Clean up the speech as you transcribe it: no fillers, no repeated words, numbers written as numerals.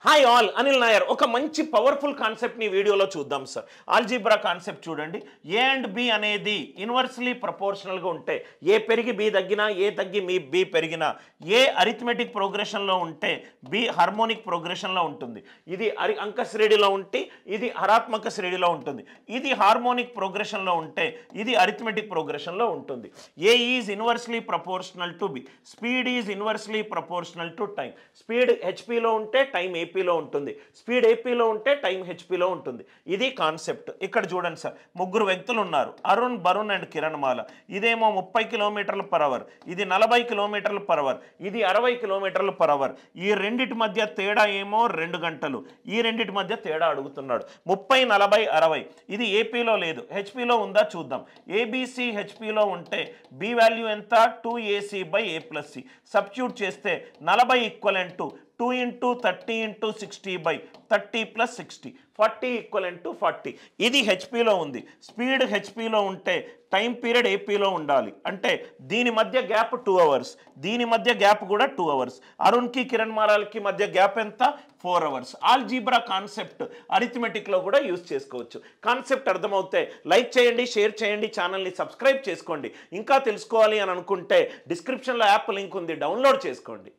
Hi all Anil Nair ఒక మంచి powerful concept ని వీడియోలో చూద్దాం సార్. ఆల్జీబ్రా కాన్సెప్ట్ చూడండి. ఏ అండ్ బి అనేది ఇన్వర్స్లీ ప్రపోర్షనల్ గా ఉంటే ఏ పెరిగి బి తగ్గినా ఏ తగ్గి మీ బి పెరిగినా ఏ అరిథమెటిక్ ప్రోగ్రెషన్ లో ఉంటే బి హార్మోనిక్ ప్రోగ్రెషన్ లో ఉంటుంది. ఇది అంక శ్రేణిలో ఉంటే ఇది హరాత్మక శ్రేణిలో ఉంటుంది. ఇది హార్మోనిక్ ప్రోగ్రెషన్ లో ఉంటే ఇది అరిథమెటిక్ ప్రోగ్రెషన్ లో ఉంటుంది. A is inversely proportional to B. Speed is inversely proportional to time. Speed హెచ్పిలో ఉంటే టైం ఏపీలో ఉంటుంది. స్పీడ్ ఏపీలో ఉంటే టైం హెచ్పిలో ఉంటుంది. ఇది కాన్సెప్ట్. ఇక్కడ చూడండి సార్, ముగ్గురు వ్యక్తులు ఉన్నారు, అరుణ్, వరుణ్ అండ్ కిరణ్మాల. ఇదేమో 30 km/h, ఇది 40 km/h, ఇది 60 km/h. ఈ రెండిటి మధ్య తేడా ఏమో 2 గంటలు. ఈ రెండిటి మధ్య తేడా అడుగుతున్నాడు. 30, 40, 60. ఇది ఏపీలో లేదు, హెచ్పిలో ఉందా చూద్దాం. ఏబిసి హెచ్పిలో ఉంటే బి వాల్యూ ఎంత? 2ac/a+c. సబ్స్టిట్యూట్ చేస్తే 40 ఈక్వలెంట్ 2 × 30 × 60/30 + 60, 40 = 40. ఇది హెచ్పిలో ఉంది. స్పీడ్ హెచ్పిలో ఉంటే టైం పీరియడ్ ఏపీలో ఉండాలి. అంటే దీని మధ్య గ్యాప్ 2 hours, దీని మధ్య గ్యాప్ కూడా 2 hours. అరుణ్కి కిరణ్మాలకి మధ్య గ్యాప్ ఎంత? 4 hours. ఆల్జీబ్రా కాన్సెప్ట్ అరిథమెటిక్లో కూడా యూజ్ చేసుకోవచ్చు. కాన్సెప్ట్ అర్థమవుతే లైక్ చేయండి, షేర్ చేయండి, ఛానల్ని సబ్స్క్రైబ్ చేసుకోండి. ఇంకా తెలుసుకోవాలి అని అనుకుంటే డిస్క్రిప్షన్లో యాప్ లింక్ ఉంది, డౌన్లోడ్ చేసుకోండి.